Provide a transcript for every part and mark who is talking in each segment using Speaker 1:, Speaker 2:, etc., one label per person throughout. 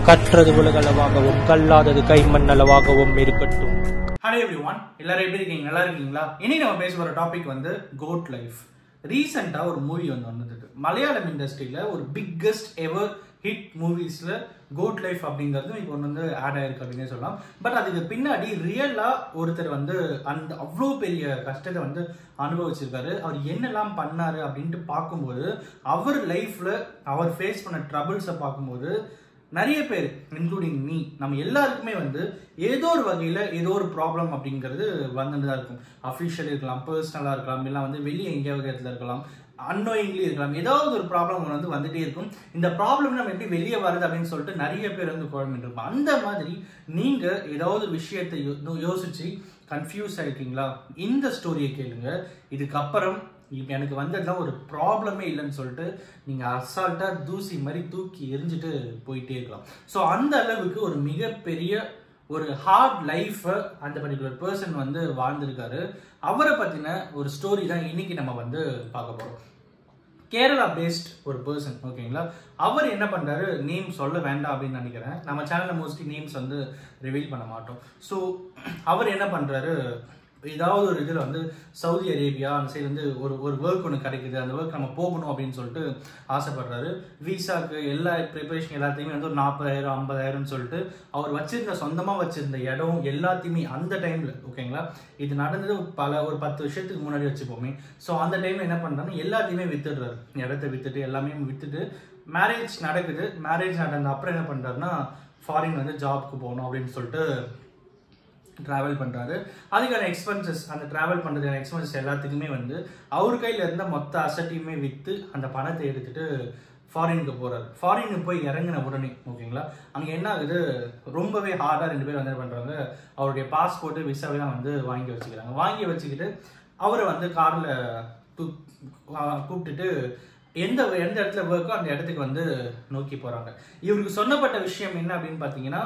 Speaker 1: கற்றது உலகளவாகவும் கல்லாதது கைமண்ணளவாகவும் இருக்கட்டும்.
Speaker 2: Hello everyone, எல்லாரும் எப்படி இருக்கீங்க? நல்லா இருக்கீங்களா? இன்னைக்கு நம்ம பேச போற டாபிக் வந்து கோட் லைஃப். ரீசெண்டா ஒரு மூவி வந்தது. மலையாளம் இண்டஸ்ட்ரியில ஒரு பிக்கஸ்ட் எவர் ஹிட் மூவிஸ்ல கோட் லைஃப் அப்படிங்கிறது இப்போ வந்து ஆட் ஆயிருக்கு அப்படின்னு சொல்லலாம். பட் அதுக்கு பின்னாடி ரியலா ஒருத்தர் வந்து அந்த அவ்வளோ பெரிய கஷ்டத்தை வந்து அனுபவிச்சிருக்காரு. அவர் என்னெல்லாம் பண்ணாரு அப்படின்ட்டு பார்க்கும்போது, அவர் லைஃப்ல அவர் ஃபேஸ் பண்ண ட்ரபிள்ஸை பார்க்கும்போது நிறைய பேர் இன்க்ளூடிங் மீ, நம்ம எல்லாருக்குமே வந்து ஏதோ ஒரு வகையில் ஏதோ ஒரு ப்ராப்ளம் அப்படிங்கிறது வந்துட்டு தான் இருக்கும். அஃபிஷியல் இருக்கலாம், பர்சனலாக இருக்கலாம், இல்லை வந்து வெளியே எங்கேயாவது இடத்துல இருக்கலாம், அன்னோயிங்லி இருக்கலாம். ஏதாவது ஒரு ப்ராப்ளம் வந்து வந்துட்டே இருக்கும். இந்த ப்ராப்ளம் நம்ம எப்படி வெளியே வருது அப்படின்னு சொல்லிட்டு நிறைய பேர் வந்து குழம்பிட்டு இருப்போம். அந்த மாதிரி நீங்க ஏதாவது விஷயத்தை யோசிச்சு கன்ஃபியூஸ் ஆயிருக்கீங்களா? இந்த ஸ்டோரியை கேளுங்க. இதுக்கப்புறம் இப்போ எனக்கு வந்ததுலாம் ஒரு ப்ராப்ளமே இல்லைன்னு சொல்லிட்டு நீங்கள் அசால்ட்டாக தூசி மாதிரி தூக்கி எரிஞ்சுட்டு போயிட்டே இருக்கலாம். ஸோ அந்த அளவுக்கு ஒரு மிகப்பெரிய ஒரு ஹார்ட் லைஃப்பை அந்த பர்டிகுலர் பர்சன் வந்து வாழ்ந்திருக்காரு. அவரை பற்றின ஒரு ஸ்டோரி தான் இன்னைக்கு நம்ம வந்து பார்க்க போகிறோம். கேரளா பேஸ்ட் ஒரு பர்சன், ஓகேங்களா? அவர் என்ன பண்ணுறாரு, நேம் சொல்ல வேண்டாம் அப்படின்னு நினைக்கிறேன். நம்ம சேனலில் மோஸ்ட்லி நேம்ஸ் வந்து ரிவீல் பண்ண மாட்டோம். ஸோ அவர் என்ன பண்ணுறாரு, ஏதாவது ஒரு இதில் வந்து சவுதி அரேபியா அந்த சைடு வந்து ஒரு ஒர்க் ஒன்று கிடைக்குது, அந்த ஒர்க் நம்ம போகணும் அப்படின்னு சொல்லிட்டு ஆசைப்படுறாரு. விசாக்கு எல்லா ப்ரிப்பரேஷன் எல்லாத்தையுமே வந்து ஒரு 40,000 50,000 சொல்லிட்டு அவர் வச்சிருந்த சொந்தமாக வச்சிருந்த இடம் எல்லாத்தையுமே அந்த டைமில், ஓகேங்களா, இது நடந்தது ஒரு 10 வருஷத்துக்கு முன்னாடி வச்சுப்போமே. ஸோ அந்த டைமில் என்ன பண்ணுறாங்கன்னா எல்லாத்தையுமே வித்துடுறாரு. இடத்த வித்துட்டு எல்லாமே வித்துட்டு மேரேஜ் நடக்குது. மேரேஜ் நடந்த அப்புறம் என்ன பண்ணுறாருன்னா ஃபாரின் வந்து ஜாப்க்கு போகணும் அப்படின்னு சொல்லிட்டு ட்ராவல் பண்ணுறாரு. அதுக்கான எக்ஸ்பென்சஸ், அந்த ட்ராவல் பண்ணுறதுக்கான எக்ஸ்பென்சஸ் எல்லாத்துக்குமே வந்து அவர் கையில் இருந்த மொத்த அசட்டையுமே விற்று அந்த பணத்தை எடுத்துகிட்டு ஃபாரினுக்கு போகிறாரு. ஃபாரினுக்கு போய் இறங்கின உடனே, ஓகேங்களா, அங்கே என்ன ஆகுது, ரொம்பவே ஹார்டாக 2 பேர் வந்து பண்ணுறாங்க. அவருடைய பாஸ்போர்ட்டு விசாவெல்லாம் வந்து வாங்கி வச்சுக்கிறாங்க. வாங்கி வச்சுக்கிட்டு அவரை வந்து காரில் கூப்பிட்டுட்டு எந்த இடத்துல ஒர்க்கோ அந்த இடத்துக்கு வந்து நோக்கி போகிறாங்க. இவருக்கு சொன்னப்பட்ட விஷயம் என்ன அப்படின்னு பார்த்தீங்கன்னா,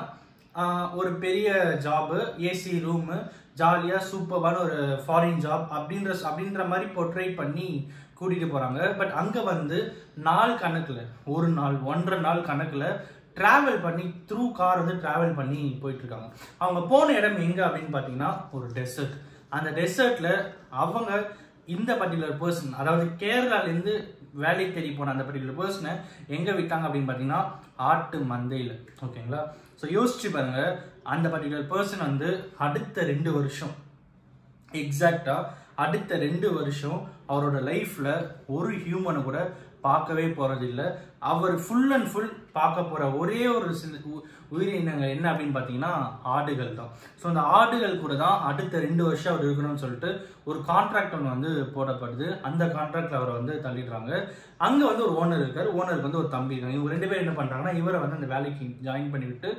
Speaker 2: ஒரு பெரிய ஜாபு, ஏசி ரூமு, ஜாலியாக சூப்பரான ஒரு ஃபாரின் ஜாப் அப்படின்ற மாதிரி போர்ட்ரை பண்ணி கூட்டிகிட்டு போகிறாங்க. பட் அங்கே வந்து நாள் கணக்கில், ஒரு நாள் 1.5 நாள் கணக்கில் ட்ராவல் பண்ணி த்ரூ கார் வந்து ட்ராவல் பண்ணி போயிட்டுருக்காங்க. அவங்க போன இடம் எங்கே அப்படின்னு பார்த்தீங்கன்னா ஒரு டெசர்ட். அந்த டெசர்ட்டில் அவங்க இந்த பர்டிகுலர் பர்சன், அதாவது கேரளாலேருந்து வேலைக்கு தேடி போன அந்த பர்டிகுலர் பர்சனை எங்கே விட்டாங்க அப்படின்னு பார்த்தீங்கன்னா ஆட்டு மந்தையில், ஓகேங்களா? ஸோ யோசிச்சு பாருங்க, அந்த பர்டிகுலர் பர்சன் வந்து அடுத்த 2 வருஷம், எக்ஸாக்டாக அடுத்த 2 வருஷம் அவரோட லைஃப்பில் ஒரு ஹியூமனை கூட பார்க்கவே போகிறதில்லை. அவர் ஃபுல் அண்ட் ஃபுல் பார்க்க போகிற ஒரே ஒரு உயிரினங்கள் என்ன அப்படின்னு பார்த்தீங்கன்னா ஆடுகள் தான். ஸோ அந்த ஆடுகள் கூட தான் அடுத்த 2 வருஷம் அவர் இருக்கணும்னு சொல்லிட்டு ஒரு கான்ட்ராக்ட் ஒன்று வந்து போடப்படுது. அந்த கான்ட்ராக்டில் அவரை வந்து தள்ளிடுறாங்க. அங்கே வந்து ஒரு ஓனர் இருக்கார். ஓனருக்கு வந்து ஒரு தம்பி இருக்காங்க. இவங்க 2 பேர் என்ன பண்ணுறாங்கன்னா இவரை வந்து அந்த வேலைக்கு ஜாயின் பண்ணிவிட்டு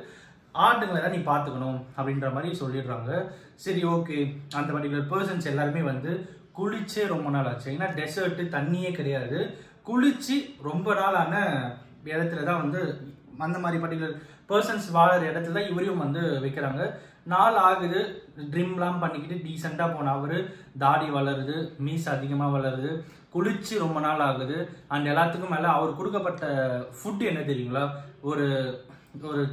Speaker 2: ஆடுங்களை தான் நீ பார்த்துக்கணும் அப்படின்ற மாதிரி சொல்லிடுறாங்க. சரி, ஓகே. அந்த பர்டிகுலர் பர்சன்ஸ் எல்லாருமே வந்து குளிச்சே ரொம்ப நாள் ஆச்சு. ஏன்னா டெசர்ட்டு தண்ணியே கிடையாது. குளிச்சு ரொம்ப நாளான இடத்துல தான் வந்து அந்த மாதிரி பர்டிகுலர் பர்சன்ஸ் வாழற இடத்துல தான் இவரையும் வந்து வைக்கிறாங்க. நாள் ஆகுது, ட்ரிம்லாம் பண்ணிக்கிட்டு டீசெண்டாக போன அவர் தாடி வளருது, மீஸ் அதிகமாக வளருது, குளிச்சு ரொம்ப நாள் ஆகுது. அண்ட் எல்லாத்துக்கும் மேலே அவர் கொடுக்கப்பட்ட ஃபுட் என்ன தெரியுங்களா, ஒரு ஒரு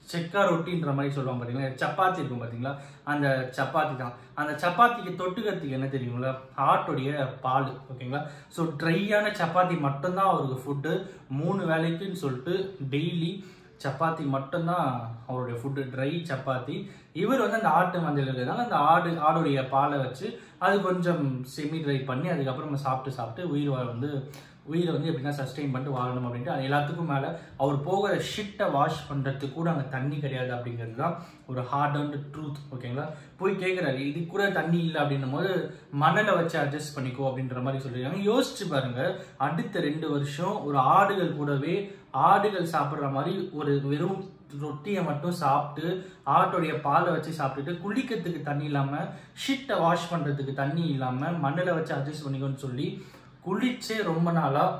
Speaker 2: செக்கா ரொட்டின்ற மாதிரி சொல்லுவாங்க பார்த்தீங்களா, சப்பாத்தி இருக்கும் பார்த்தீங்களா, அந்த சப்பாத்தி தான். அந்த சப்பாத்திக்கு தொட்டுக்கிறதுக்கு என்ன தெரியுங்களா, ஆட்டுடைய பால், ஓகேங்களா? ஸோ ட்ரையான சப்பாத்தி மட்டும்தான் அவருக்கு ஃபுட்டு. 3 வேளைக்குன்னு சொல்லிட்டு டெய்லி சப்பாத்தி மட்டும்தான் அவருடைய ஃபுட்டு, ட்ரை சப்பாத்தி. இவர் வந்து அந்த ஆட்டு மந்தையில் இருக்கிறதால அந்த ஆடுடைய பாலை வச்சு அது கொஞ்சம் செமி ட்ரை பண்ணி அதுக்கப்புறம் சாப்பிட்டு உயிரை வந்து எப்படின்னா சஸ்டெயின் பண்ணிட்டு வாழணும் அப்படின்ட்டு. அது எல்லாத்துக்கும் மேலே அவர் போகிற ஷிட்டை வாஷ் பண்ணுறதுக்கு கூட அங்கே தண்ணி கிடையாது அப்படிங்கிறது தான் ஒரு ஹார்ட் அண்ட் ட்ரூத், ஓகேங்களா? போய் கேட்குறாரு, இது கூட தண்ணி இல்லை அப்படின்னும் போது மணலை வச்சு அட்ஜஸ்ட் பண்ணிக்கோ அப்படின்ற மாதிரி சொல்லியிருக்காங்க. யோசிச்சு பாருங்க, அடுத்த 2 வருஷம் ஒரு ஆடுகள் கூடவே ஆடுகள் சாப்பிட்ற மாதிரி ஒரு வெறும் ரொட்டியை மட்டும் சாப்பிட்டு ஆட்டோடைய பாலை வச்சு சாப்பிட்டுட்டு குளிக்கிறதுக்கு தண்ணி இல்லாமல், ஷிட்டை வாஷ் பண்ணுறதுக்கு தண்ணி இல்லாமல், மண்ணில் வச்சு அட்ஜஸ்ட் பண்ணிக்கோன்னு சொல்லி குளிச்சே ரொம்ப நாளாக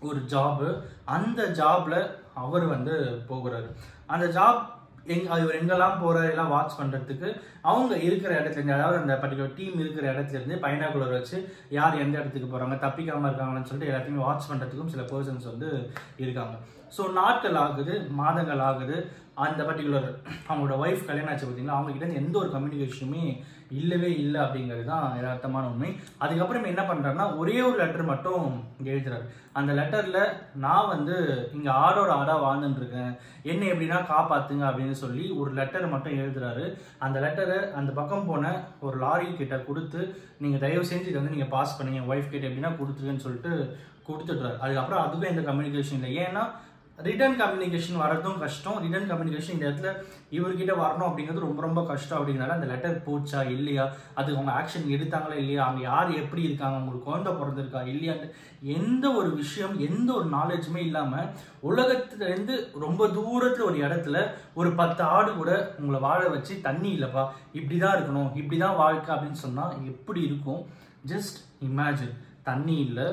Speaker 2: ஒரு ஜாபு. அந்த ஜாப்ல அவர் வந்து போகிறாரு. அந்த ஜாப் இவர் எங்கெல்லாம் போற எல்லாம் வாட்ச் பண்றதுக்கு அவங்க இருக்கிற இடத்துல இருந்து, அதாவது அந்த பர்டிகுலர் டீம் இருக்கிற இடத்துல இருந்து பைனாகுலர் வச்சு யார் எந்த இடத்துக்கு போறாங்க, தப்பிக்காம இருக்காங்கன்னு சொல்லிட்டு எல்லாத்தையுமே வாட்ச் பண்றதுக்கும் சில பர்சன்ஸ் வந்து இருக்காங்க. ஸோ நாட்கள் ஆகுது, மாதங்கள் ஆகுது. அந்த பர்டிகுலர் அவங்களோட ஒய்ஃப் கல்யாணம் ஆச்சு பார்த்தீங்களா, அவங்க கிட்ட எந்த ஒரு கம்யூனிகேஷனுமே இல்லவே இல்லை அப்படிங்கிறது தான் யதார்த்தமான உண்மை. அதுக்கப்புறம் என்ன பண்றாருன்னா, ஒரே ஒரு லெட்டர் மட்டும் எழுதுறாரு. அந்த லெட்டர்ல நான் வந்து இங்க ஆடோட ஆடா வாழ்ந்துட்டு இருக்கேன், என்ன எப்படின்னா காப்பாத்துங்க அப்படின்னு சொல்லி ஒரு லெட்டரை மட்டும் எழுதுறாரு. அந்த லெட்டரை அந்த பக்கம் போன ஒரு லாரி கிட்ட கொடுத்து, நீங்க தயவு செஞ்சு இதை வந்து நீங்க பாஸ் பண்ணுங்க, ஒய்ஃப் கிட்ட எப்படின்னா கொடுத்துருன்னு சொல்லிட்டு கொடுத்துட்றாரு. அதுக்கப்புறம் அதுக்கும் எந்த கம்யூனிகேஷன் இல்லை. ஏன்னா ரிட்டர்ன் கம்யூனிகேஷன் வரதும் கஷ்டம். ரிட்டர்ன் கம்யூனிகேஷன் இந்த இடத்துல இவர்கிட்ட வரணும் அப்படிங்கிறது ரொம்ப ரொம்ப கஷ்டம். அப்படிங்கிறனால அந்த லெட்டர் போச்சா இல்லையா, அது அவங்க ஆக்ஷன் எடுத்தாங்களா இல்லையா, அவங்க யார் எப்படி இருக்காங்க, அவங்களுக்கு குழந்தை பிறந்திருக்கா இல்லையான்னு எந்த ஒரு விஷயம், எந்த ஒரு நாலேஜுமே இல்லாம உலகத்துல இருந்து ரொம்ப தூரத்துல ஒரு இடத்துல ஒரு 10 ஆடு கூட உங்களை வாழ வச்சு, தண்ணி இல்லப்பா இப்படிதான் இருக்கணும், இப்படிதான் வாழ்க்கை அப்படின்னு சொன்னா எப்படி இருக்கும்? Just imagine. தண்ணி இல்லை,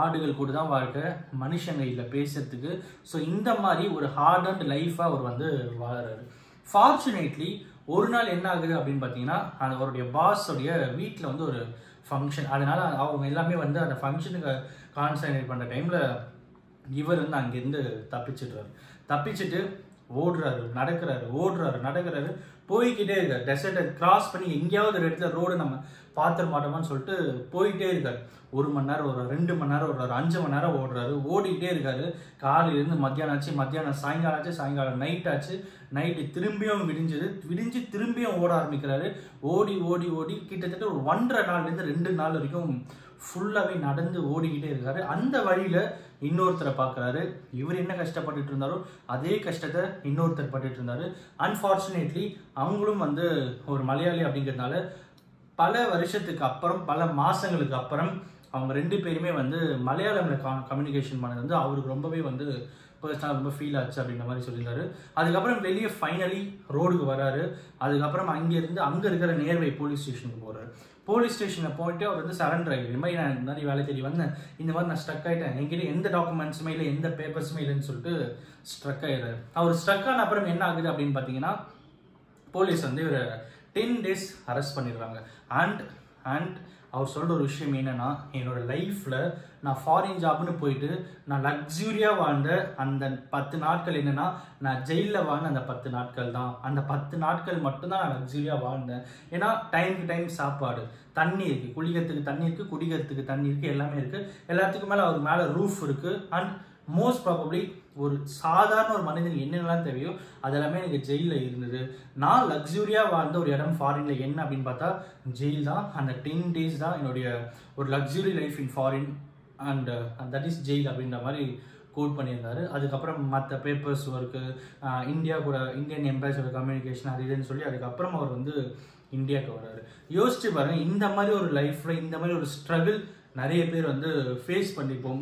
Speaker 2: ஆடுகள் கூட தான் வாழ்க்கை, மனுஷங்க இல்லை பேசுறதுக்கு. ஸோ இந்த மாதிரி ஒரு ஹார்ட் அண்ட் லைஃபாக அவர் வந்து வாழறாரு. ஃபார்ச்சுனேட்லி ஒரு நாள் என்ன ஆகுது அப்படின்னு பார்த்தீங்கன்னா, அவருடைய பாஸோடைய வீட்டில் வந்து ஒரு ஃபங்க்ஷன். அதனால அவங்க எல்லாமே வந்து அந்த ஃபங்க்ஷனுக்கு கான்சன்ட்ரேட் பண்ணுற டைமில் இவர் வந்து அங்கேருந்து தப்பிச்சுட்டு ஓடுறாரு, நடக்கிறாரு, போய்கிட்டே இருக்காரு. டெசர்ட்டை கிராஸ் பண்ணி எங்கேயாவது ஒரு இடத்துல ரோடு நம்ம பார்த்துட மாட்டோமான்னு சொல்லிட்டு போயிட்டே இருக்காரு. 1 மணி நேரம் ஒரு 2 மணி நேரம் ஒரு 5 மணி நேரம் ஓடிக்கிட்டே இருக்காரு. காலையிலேருந்து மத்தியானம் ஆச்சு, சாயங்காலம் நைட்டு திரும்பியும் விடிஞ்சு திரும்பியும் ஓட ஆரம்பிக்கிறாரு. ஓடி கிட்டத்தட்ட ஒரு 1.5 நாள்லேருந்து 2 நாள் வரைக்கும் ஃபுல்லாகவே நடந்து ஓடிக்கிட்டே இருக்காரு. அந்த வழியில் இன்னொருத்தரை பார்க்குறாரு. இவர் என்ன கஷ்டப்பட்டுட்டு இருந்தாரோ அதே கஷ்டத்தை இன்னொருத்தர் பட்டுட்டு இருந்தாரு. அன்ஃபார்ச்சுனேட்லி அவங்களும் வந்து ஒரு மலையாளி அப்படிங்கிறதுனால பல வருஷத்துக்கு அப்புறம், பல மாசங்களுக்கு அப்புறம் அவங்க 2 பேருமே வந்து மலையாளம்ல கம்யூனிகேஷன் பண்ணது வந்து அவருக்கு ரொம்பவே வந்து பர்சனலாக ரொம்ப ஃபீல் ஆச்சு அப்படின்ற மாதிரி சொல்லியிருந்தாரு. அதுக்கப்புறம் வெளியே ஃபைனலி ரோடுக்கு வராரு. அதுக்கப்புறம் அங்கே இருக்கிற நியர்பை போலீஸ் ஸ்டேஷனுக்கு போறாரு. போலீஸ் ஸ்டேஷனை போயிட்டு அவர் வந்து சரண்டர் ஆகிடுது. இந்த மாதிரி நான் இந்த மாதிரி வேலை தேடி வந்தேன், இந்த மாதிரி நான் ஸ்ட்ரக் ஆகிட்டேன், என்கிட்ட எந்த டாக்குமெண்ட்ஸுமே இல்லை, எந்த பேப்பர்ஸுமே இல்லைன்னு சொல்லிட்டு ஸ்ட்ரக் ஆகிடுறாரு. அவர் ஸ்ட்ரக் ஆன அப்புறம் என்ன ஆகுது அப்படின்னு பார்த்தீங்கன்னா, போலீஸ் வந்து இவரை 10 days அரெஸ்ட் பண்ணிடுறாங்க. அண்ட் அவர் சொல்ற ஒரு விஷயம் என்னன்னா, என்னோட லைஃப்ல நான் ஃபாரின் ஜாப்னு போயிட்டு நான் லக்ஸூரியா வாழ்ந்த அந்த 10 நாட்கள் என்னன்னா, நான் ஜெயிலில் வாழ்ந்த அந்த 10 நாட்கள் தான். அந்த 10 நாட்கள் மட்டும்தான் நான் லக்ஸூரியா வாழ்ந்தேன். ஏன்னா டைமுக்கு டைம் சாப்பாடு, தண்ணி இருக்கு, குளிக்கிறதுக்கு தண்ணி இருக்கு, குடிக்கிறதுக்கு தண்ணி இருக்கு, எல்லாமே இருக்கு. எல்லாத்துக்கும் மேல அவர் மேல ரூஃப் இருக்கு. அண்ட் மோஸ்ட் ப்ராபப்ளி ஒரு சாதாரண ஒரு மனிதனுக்கு என்னென்னலாம் தேவையோ அதெல்லாமே எனக்கு ஜெயிலில் இருந்தது. நான் லக்ஸூரியா வாழ்ந்த ஒரு இடம் ஃபாரின்ல என்ன அப்படின்னு பார்த்தா ஜெயில் தான். அந்த 10 days தான் என்னுடைய ஒரு luxury life in foreign and that is jail அப்படின்ற மாதிரி கோட் பண்ணியிருந்தாரு. அதுக்கப்புறம் மற்ற பேப்பர்ஸ் ஒர்க்கு, இந்தியன் எம்பசியோட கம்யூனிகேஷன் அது இதுன்னு சொல்லி அதுக்கப்புறம் அவர் வந்து இந்தியாவுக்கு வர்றாரு. யோசிச்சு பாருங்க, இந்த மாதிரி ஒரு லைஃப்ல இந்த மாதிரி ஒரு ஸ்ட்ரகிள் நிறைய பேர் வந்து ஃபேஸ் பண்ணிப்போம்.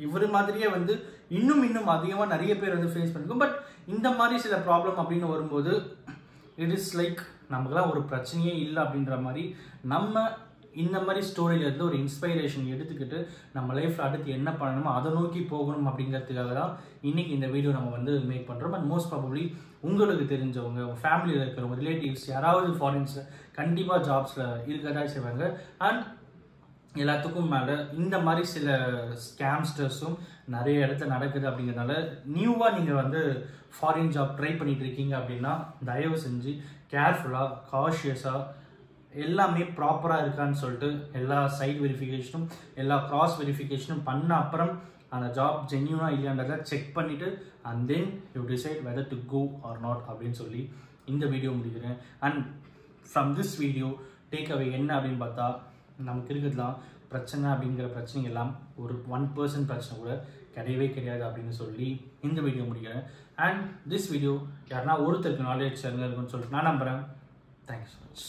Speaker 2: இவர் மாதிரியே வந்து இன்னும் அதிகமாக நிறைய பேர் வந்து ஃபேஸ் பண்ணிப்போம். பட் இந்த மாதிரி சில ப்ராப்ளம் அப்படின்னு வரும்போது இட் இஸ் லைக் நமக்குலாம் ஒரு பிரச்சனையே இல்லை அப்படின்ற மாதிரி நம்ம இந்த மாதிரி ஸ்டோரியிலேருந்து ஒரு இன்ஸ்பைரேஷன் எடுத்துக்கிட்டு நம்ம லைஃப்பில் அடுத்து என்ன பண்ணணுமோ அதை நோக்கி போகணும் அப்படிங்கிறதுக்காக தான் இன்றைக்கி இந்த வீடியோ நம்ம வந்து மேக் பண்ணுறோம். அண்ட் மோஸ்ட் ப்ராபப்ளி உங்களுக்கு தெரிஞ்சவங்க, ஃபேமிலியில் இருக்கிறவங்க, ரிலேட்டிவ்ஸ் யாராவது ஃபாரின்ஸில் கண்டிப்பாக ஜாப்ஸில் இருக்கதா செய்வாங்க. அண்ட் எல்லாத்துக்கும் மேலே இந்த மாதிரி சில ஸ்கேம்ஸ்டர்ஸும் நிறைய இடத்துல நடக்குது. அப்படிங்கிறதுனால நியூவாக நீங்கள் வந்து ஃபாரின் ஜாப் ட்ரை பண்ணிட்டு இருக்கீங்க அப்படின்னா தயவு செஞ்சு கேர்ஃபுல்லாக, காஷியஸாக எல்லாமே ப்ராப்பராக இருக்கான்னு சொல்லிட்டு எல்லா சைட் வெரிஃபிகேஷனும் எல்லா கிராஸ் வெரிஃபிகேஷனும் பண்ண அப்புறம் அந்த ஜாப் ஜென்யூனாக இல்லைன்றதை செக் பண்ணிவிட்டு and then you decide whether to go or not அப்படின்னு சொல்லி இந்த வீடியோ முடிக்கிறேன். And from this video take away என்ன அப்படின்னு பார்த்தா, நமக்கு இருக்கிறதுலாம் பிரச்சனை அப்படிங்கிற பிரச்சனை எல்லாம் ஒரு 1% பிரச்சனை கூட கிடையாது அப்படின்னு சொல்லி இந்த வீடியோ முடிக்கிறேன். அண்ட் திஸ் வீடியோ யாருன்னா ஒருத்தருக்கு நாலேஜ் இருக்குன்னு சொல்லிட்டு நான் நம்புகிறேன். Thank you so much.